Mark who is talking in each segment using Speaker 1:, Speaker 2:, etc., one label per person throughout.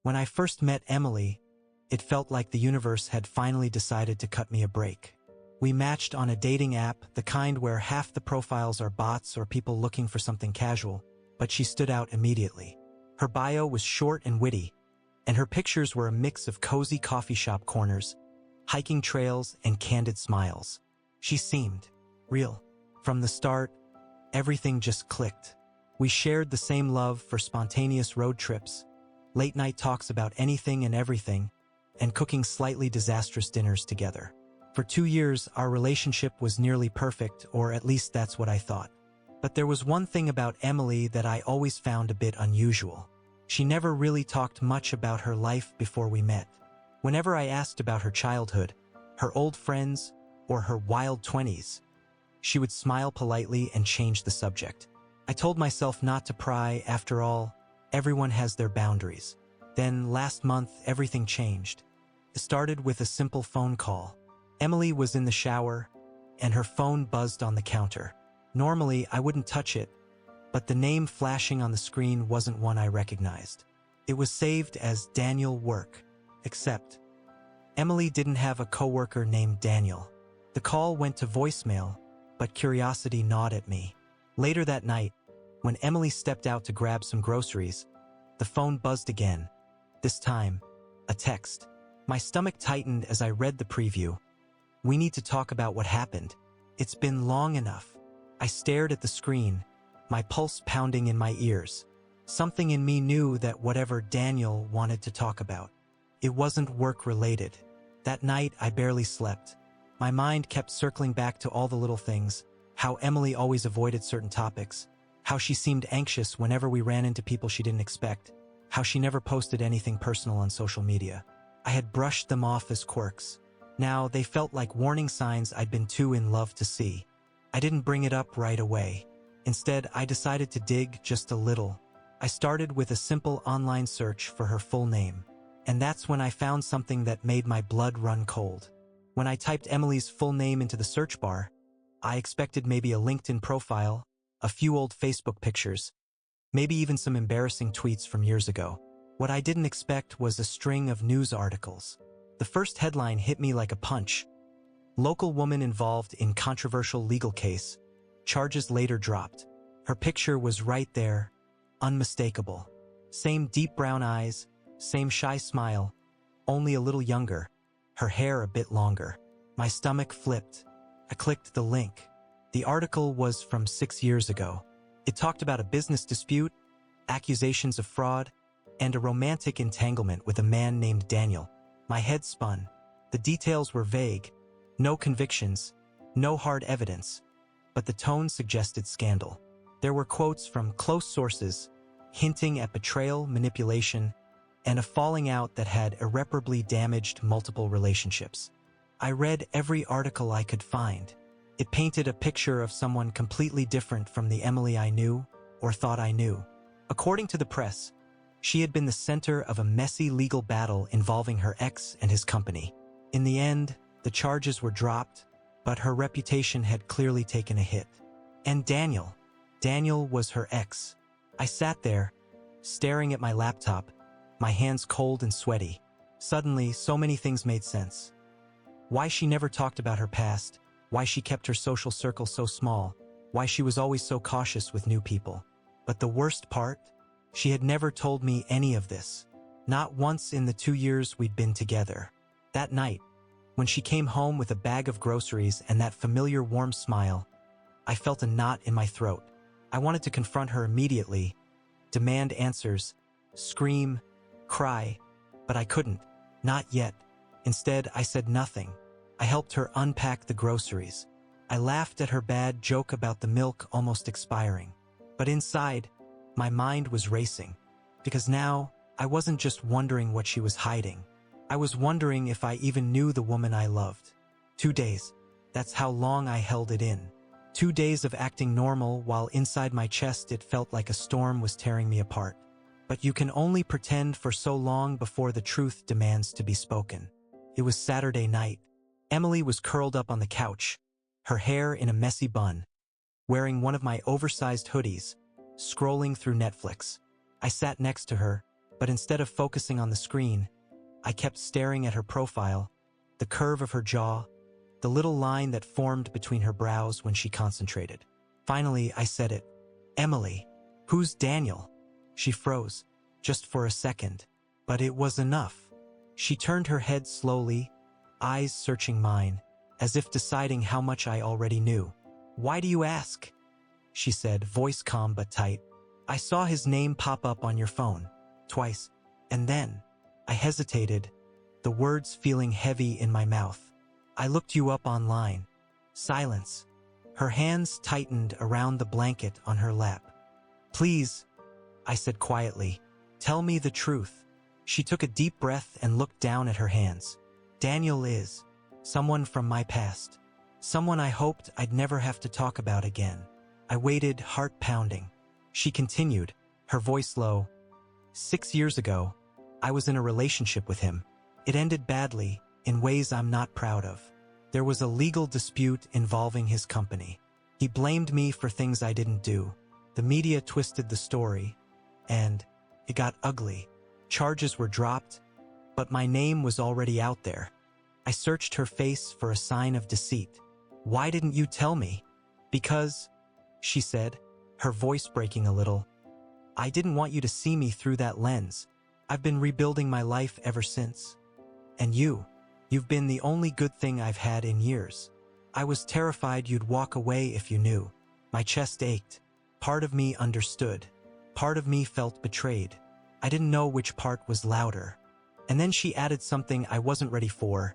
Speaker 1: When I first met Emily, it felt like the universe had finally decided to cut me a break. We matched on a dating app, the kind where half the profiles are bots or people looking for something casual, but she stood out immediately. Her bio was short and witty, and her pictures were a mix of cozy coffee shop corners, hiking trails, and candid smiles. She seemed real. From the start, everything just clicked. We shared the same love for spontaneous road trips, late-night talks about anything and everything, and cooking slightly disastrous dinners together. For 2 years, our relationship was nearly perfect, or at least that's what I thought. But there was one thing about Emily that I always found a bit unusual. She never really talked much about her life before we met. Whenever I asked about her childhood, her old friends, or her wild 20s, she would smile politely and change the subject. I told myself not to pry. After all, everyone has their boundaries. Then last month, everything changed. It started with a simple phone call. Emily was in the shower, and her phone buzzed on the counter. Normally, I wouldn't touch it, but the name flashing on the screen wasn't one I recognized. It was saved as Daniel Work, except Emily didn't have a coworker named Daniel. The call went to voicemail, but curiosity gnawed at me. Later that night, when Emily stepped out to grab some groceries, the phone buzzed again. This time, a text. My stomach tightened as I read the preview. "We need to talk about what happened. It's been long enough." I stared at the screen, my pulse pounding in my ears. Something in me knew that whatever Daniel wanted to talk about, it wasn't work-related. That night, I barely slept. My mind kept circling back to all the little things, how Emily always avoided certain topics, how she seemed anxious whenever we ran into people she didn't expect, how she never posted anything personal on social media. I had brushed them off as quirks. Now they felt like warning signs I'd been too in love to see. I didn't bring it up right away. Instead, I decided to dig just a little. I started with a simple online search for her full name. And that's when I found something that made my blood run cold. When I typed Emily's full name into the search bar, I expected maybe a LinkedIn profile, a few old Facebook pictures, maybe even some embarrassing tweets from years ago. What I didn't expect was a string of news articles. The first headline hit me like a punch. Local woman involved in controversial legal case. Charges later dropped. Her picture was right there, unmistakable. Same deep brown eyes, same shy smile, only a little younger, her hair a bit longer. My stomach flipped. I clicked the link. The article was from 6 years ago. It talked about a business dispute, accusations of fraud, and a romantic entanglement with a man named Daniel. My head spun. The details were vague. No convictions, no hard evidence, but the tone suggested scandal. There were quotes from close sources, hinting at betrayal, manipulation, and a falling out that had irreparably damaged multiple relationships. I read every article I could find. It painted a picture of someone completely different from the Emily I knew or thought I knew. According to the press, she had been the center of a messy legal battle involving her ex and his company. In the end, the charges were dropped, but her reputation had clearly taken a hit. And Daniel was her ex. I sat there, staring at my laptop, my hands cold and sweaty. Suddenly, so many things made sense. Why she never talked about her past, why she kept her social circle so small, why she was always so cautious with new people. But the worst part? She had never told me any of this. Not once in the 2 years we'd been together. That night, when she came home with a bag of groceries and that familiar warm smile, I felt a knot in my throat. I wanted to confront her immediately, demand answers, scream, cry, but I couldn't. Not yet. Instead, I said nothing. I helped her unpack the groceries. I laughed at her bad joke about the milk almost expiring. But inside, my mind was racing. Because now, I wasn't just wondering what she was hiding. I was wondering if I even knew the woman I loved. 2 days. That's how long I held it in. 2 days of acting normal while inside my chest it felt like a storm was tearing me apart. But you can only pretend for so long before the truth demands to be spoken. It was Saturday night. Emily was curled up on the couch, her hair in a messy bun, wearing one of my oversized hoodies, scrolling through Netflix. I sat next to her, but instead of focusing on the screen, I kept staring at her profile, the curve of her jaw, the little line that formed between her brows when she concentrated. Finally, I said it. "Emily, who's Daniel?" She froze, just for a second, but it was enough. She turned her head slowly, eyes searching mine, as if deciding how much I already knew. "Why do you ask?" she said, voice calm but tight. "I saw his name pop up on your phone, twice, and then..." I hesitated, the words feeling heavy in my mouth. "I looked you up online." Silence. Her hands tightened around the blanket on her lap. "Please," I said quietly, "tell me the truth." She took a deep breath and looked down at her hands. "Daniel is someone from my past. Someone I hoped I'd never have to talk about again." I waited, heart pounding. She continued, her voice low. "6 years ago, I was in a relationship with him. It ended badly, in ways I'm not proud of. There was a legal dispute involving his company. He blamed me for things I didn't do. The media twisted the story, and it got ugly. Charges were dropped, but my name was already out there." I searched her face for a sign of deceit. "Why didn't you tell me?" "Because," she said, her voice breaking a little, "I didn't want you to see me through that lens. I've been rebuilding my life ever since. And you've been the only good thing I've had in years. I was terrified you'd walk away if you knew." My chest ached. Part of me understood. Part of me felt betrayed. I didn't know which part was louder. And then she added something I wasn't ready for.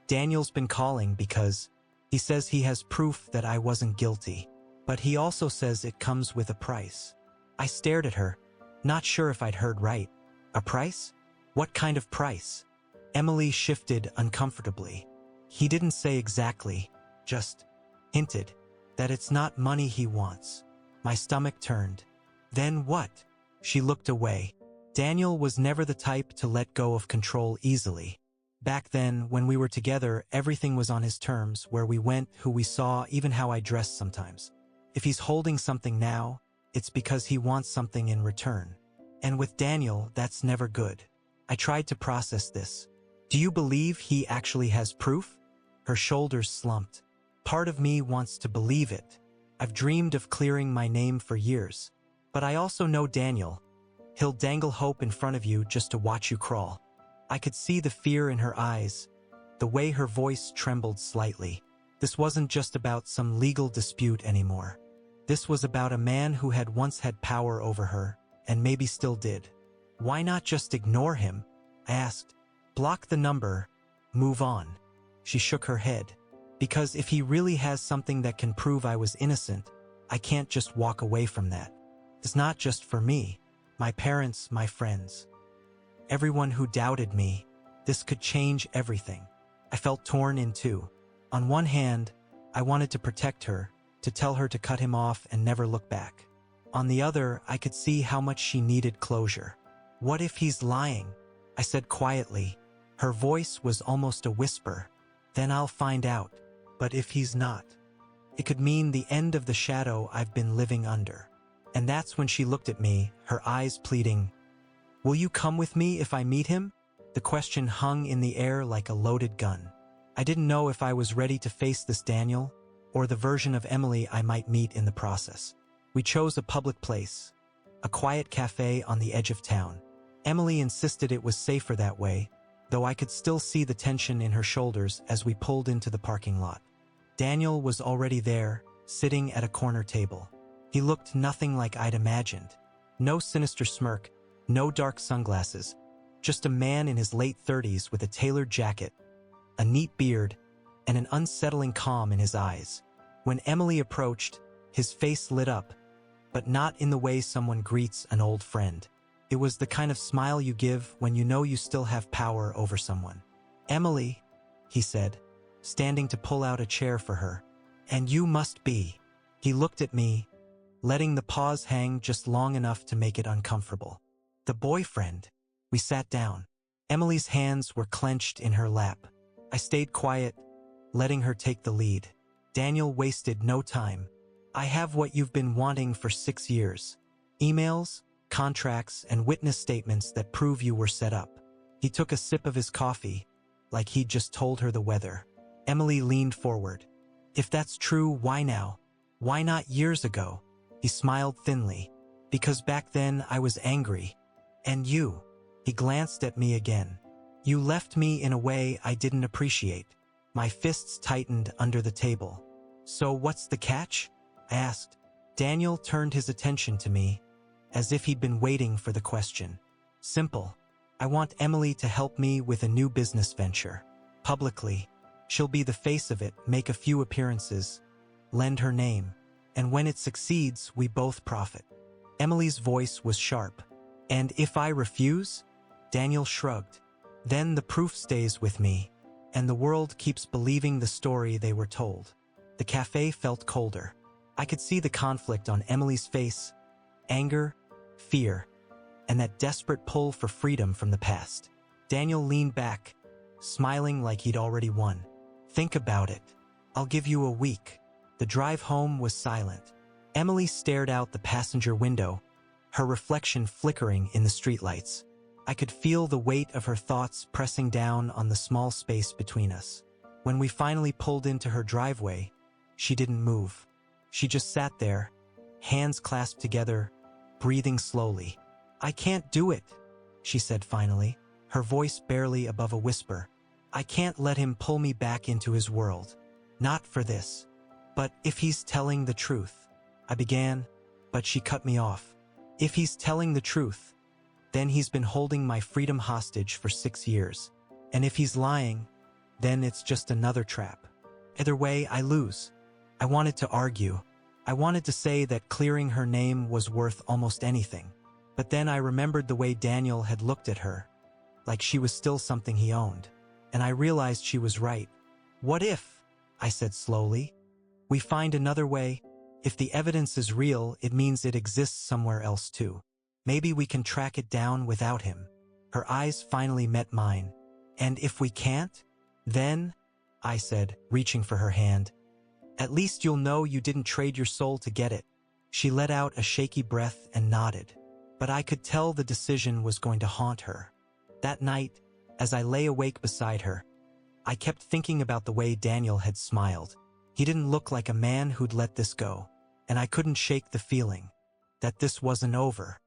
Speaker 1: "Daniel's been calling because he says he has proof that I wasn't guilty. But he also says it comes with a price." I stared at her, not sure if I'd heard right. "A price? What kind of price?" Emily shifted uncomfortably. "He didn't say exactly, just hinted that it's not money he wants." My stomach turned. "Then what?" She looked away. Daniel was never the type to let go of control easily. Back then, when we were together, everything was on his terms, where we went, who we saw, even how I dressed sometimes. If he's holding something now, it's because he wants something in return. And with Daniel, that's never good. I tried to process this. "Do you believe he actually has proof?" Her shoulders slumped. "Part of me wants to believe it. I've dreamed of clearing my name for years. But I also know Daniel. He'll dangle hope in front of you just to watch you crawl." I could see the fear in her eyes, the way her voice trembled slightly. This wasn't just about some legal dispute anymore. This was about a man who had once had power over her, and maybe still did. "Why not just ignore him?" I asked. "Block the number, move on." She shook her head. "Because if he really has something that can prove I was innocent, I can't just walk away from that. It's not just for me, my parents, my friends. Everyone who doubted me. This could change everything." I felt torn in two. On one hand, I wanted to protect her, to tell her to cut him off and never look back. On the other, I could see how much she needed closure. "What if he's lying?" I said quietly. Her voice was almost a whisper. "Then I'll find out. But if he's not, it could mean the end of the shadow I've been living under." And that's when she looked at me, her eyes pleading. "Will you come with me if I meet him?" The question hung in the air like a loaded gun. I didn't know if I was ready to face this Daniel, or the version of Emily I might meet in the process. We chose a public place, a quiet cafe on the edge of town. Emily insisted it was safer that way, though I could still see the tension in her shoulders as we pulled into the parking lot. Daniel was already there, sitting at a corner table. He looked nothing like I'd imagined. No sinister smirk, no dark sunglasses, just a man in his late 30s with a tailored jacket, a neat beard, and an unsettling calm in his eyes. When Emily approached, his face lit up, but not in the way someone greets an old friend. It was the kind of smile you give when you know you still have power over someone. "Emily," he said, standing to pull out a chair for her. "And you must be." He looked at me, letting the pause hang just long enough to make it uncomfortable. "The boyfriend." We sat down. Emily's hands were clenched in her lap. I stayed quiet, letting her take the lead. Daniel wasted no time. "I have what you've been wanting for 6 years. Emails, contracts, and witness statements that prove you were set up. He took a sip of his coffee, like he'd just told her the weather. Emily leaned forward. If that's true, why now? Why not years ago? He smiled thinly. Because back then I was angry. And you. He glanced at me again. You left me in a way I didn't appreciate. My fists tightened under the table. So what's the catch? I asked. Daniel turned his attention to me, as if he'd been waiting for the question. Simple. I want Emily to help me with a new business venture. Publicly. She'll be the face of it, make a few appearances, lend her name, and when it succeeds, we both profit. Emily's voice was sharp. And if I refuse? Daniel shrugged. Then the proof stays with me, and the world keeps believing the story they were told. The cafe felt colder. I could see the conflict on Emily's face, anger, fear, and that desperate pull for freedom from the past. Daniel leaned back, smiling like he'd already won. Think about it. I'll give you a week. The drive home was silent. Emily stared out the passenger window, her reflection flickering in the streetlights. I could feel the weight of her thoughts pressing down on the small space between us. When we finally pulled into her driveway, she didn't move. She just sat there, hands clasped together, breathing slowly. I can't do it, she said finally, her voice barely above a whisper. I can't let him pull me back into his world. Not for this. But if he's telling the truth, I began, but she cut me off. If he's telling the truth, then he's been holding my freedom hostage for 6 years. And if he's lying, then it's just another trap. Either way, I lose. I wanted to argue. I wanted to say that clearing her name was worth almost anything. But then I remembered the way Daniel had looked at her, like she was still something he owned. And I realized she was right. What if, I said slowly, we find another way? If the evidence is real, it means it exists somewhere else too. Maybe we can track it down without him. Her eyes finally met mine. And if we can't? Then, I said, reaching for her hand, at least you'll know you didn't trade your soul to get it. She let out a shaky breath and nodded. But I could tell the decision was going to haunt her. That night, as I lay awake beside her, I kept thinking about the way Daniel had smiled. He didn't look like a man who'd let this go, and I couldn't shake the feeling that this wasn't over.